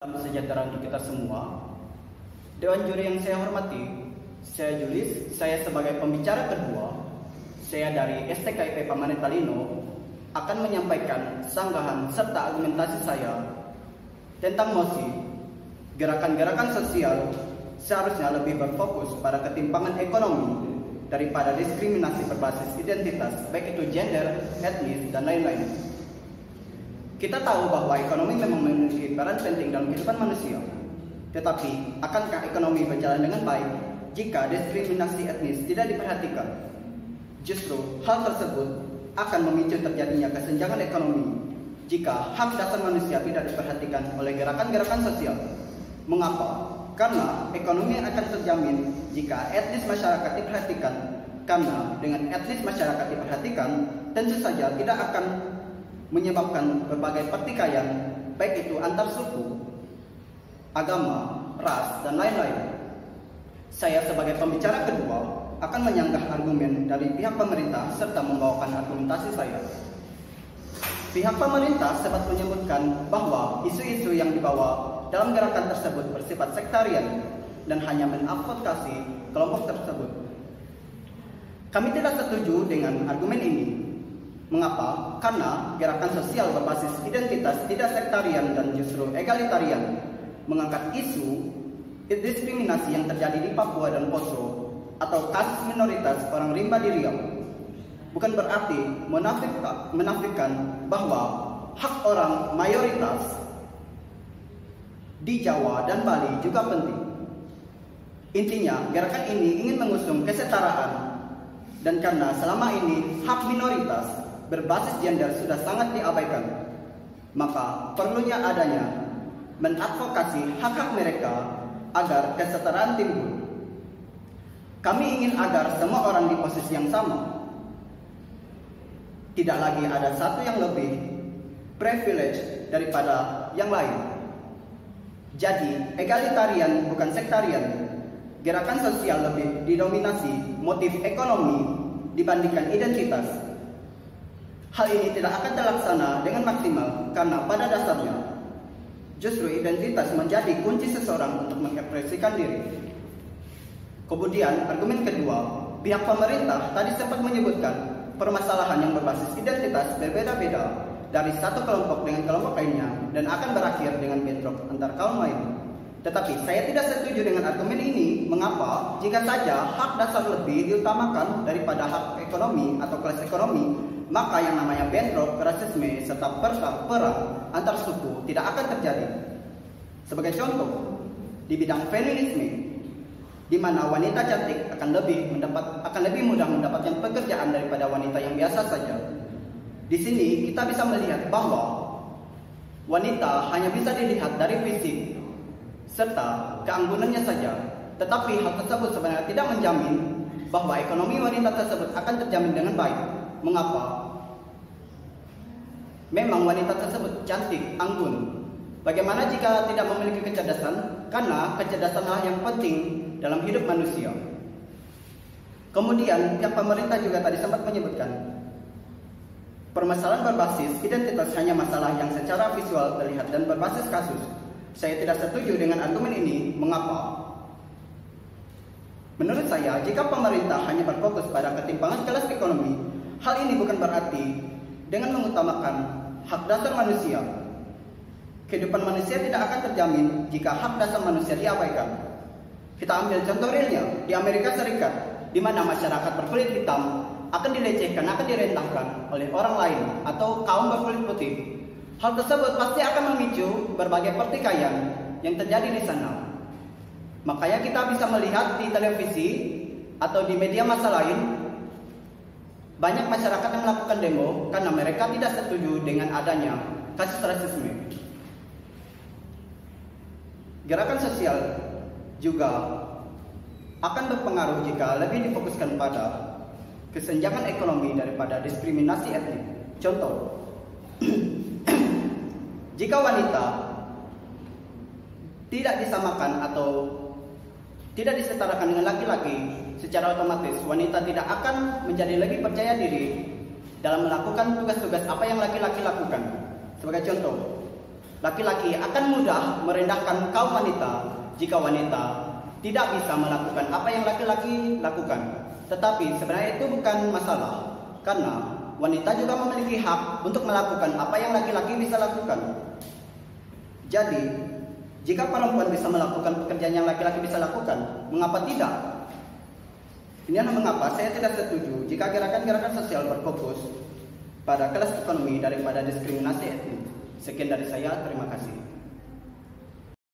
Salam sejahtera untuk kita semua. Dewan juri yang saya hormati, saya Julis, saya sebagai pembicara kedua, saya dari STKIP Pamanenta Lino akan menyampaikan sanggahan serta argumentasi saya tentang mosi gerakan-gerakan sosial seharusnya lebih berfokus pada ketimpangan ekonomi daripada diskriminasi berbasis identitas, baik itu gender, etnis, dan lain-lain. Kita tahu bahwa ekonomi memang memiliki peran penting dalam kehidupan manusia. Tetapi, akankah ekonomi berjalan dengan baik jika diskriminasi etnis tidak diperhatikan? Justru, hal tersebut akan memicu terjadinya kesenjangan ekonomi jika hak dasar manusia tidak diperhatikan oleh gerakan-gerakan sosial. Mengapa? Karena ekonomi akan terjamin jika etnis masyarakat diperhatikan. Karena dengan etnis masyarakat diperhatikan, tentu saja tidak akan menyebabkan berbagai pertikaian, baik itu antar suku, agama, ras, dan lain-lain. Saya sebagai pembicara kedua akan menyanggah argumen dari pihak pemerintah serta membawakan argumentasi saya. Pihak pemerintah sempat menyebutkan bahwa isu-isu yang dibawa dalam gerakan tersebut bersifat sektarian dan hanya mengadvokasi kelompok tersebut. Kami tidak setuju dengan argumen ini. Mengapa? Karena gerakan sosial berbasis identitas tidak sektarian dan justru egalitarian mengangkat isu diskriminasi yang terjadi di Papua dan Poso atau kasus minoritas orang rimba di Riau. Bukan berarti menafikan bahwa hak orang mayoritas di Jawa dan Bali juga penting. Intinya, gerakan ini ingin mengusung kesetaraan dan karena selama ini hak minoritas berbasis gender sudah sangat diabaikan, maka perlunya adanya mengadvokasi hak-hak mereka agar kesetaraan timbul. Kami ingin agar semua orang di posisi yang sama. Tidak lagi ada satu yang lebih privilege daripada yang lain. Jadi, egalitarian bukan sektarian. Gerakan sosial lebih didominasi motif ekonomi dibandingkan identitas. Hal ini tidak akan terlaksana dengan maksimal karena pada dasarnya justru identitas menjadi kunci seseorang untuk mengekspresikan diri. Kemudian argumen kedua, pihak pemerintah tadi sempat menyebutkan permasalahan yang berbasis identitas berbeda-beda dari satu kelompok dengan kelompok lainnya dan akan berakhir dengan bentrok antar kaum lain. Tetapi saya tidak setuju dengan argumen ini. Mengapa? Jika saja hak dasar lebih diutamakan daripada hak ekonomi atau kelas ekonomi, maka yang namanya bentrok, rasisme, serta perang antar suku tidak akan terjadi. Sebagai contoh, di bidang feminisme, di mana wanita cantik akan lebih mudah mendapatkan pekerjaan daripada wanita yang biasa saja. Di sini kita bisa melihat bahwa wanita hanya bisa dilihat dari fisik serta keanggunannya saja. Tetapi hal tersebut sebenarnya tidak menjamin bahwa ekonomi wanita tersebut akan terjamin dengan baik. Mengapa? Memang wanita tersebut cantik, anggun. Bagaimana jika tidak memiliki kecerdasan? Karena kecerdasanlah yang penting dalam hidup manusia. Kemudian pihak pemerintah juga tadi sempat menyebutkan permasalahan berbasis identitas hanya masalah yang secara visual terlihat dan berbasis kasus. Saya tidak setuju dengan argumen ini. Mengapa? Menurut saya, jika pemerintah hanya berfokus pada ketimpangan kelas ekonomi, hal ini bukan berarti dengan mengutamakan hak dasar manusia. Kehidupan manusia tidak akan terjamin jika hak dasar manusia diabaikan. Kita ambil contoh realnya di Amerika Serikat, di mana masyarakat berkulit hitam akan dilecehkan, akan direndahkan oleh orang lain atau kaum berkulit putih. Hal tersebut pasti akan memicu berbagai pertikaian yang terjadi di sana. Makanya kita bisa melihat di televisi atau di media massa lain, banyak masyarakat yang melakukan demo karena mereka tidak setuju dengan adanya kasus rasisme. Gerakan sosial juga akan berpengaruh jika lebih difokuskan pada kesenjangan ekonomi daripada diskriminasi etnik. Contoh, jika wanita tidak disamakan atau tidak disetarakan dengan laki-laki, secara otomatis wanita tidak akan menjadi lebih percaya diri dalam melakukan tugas-tugas apa yang laki-laki lakukan. Sebagai contoh, laki-laki akan mudah merendahkan kaum wanita jika wanita tidak bisa melakukan apa yang laki-laki lakukan. Tetapi sebenarnya itu bukan masalah, karena wanita juga memiliki hak untuk melakukan apa yang laki-laki bisa lakukan. Jadi, jika perempuan bisa melakukan pekerjaan yang laki-laki bisa lakukan, mengapa tidak? Inilah mengapa saya tidak setuju jika gerakan-gerakan sosial berfokus pada kelas ekonomi daripada diskriminasi etnik. Sekian dari saya, terima kasih.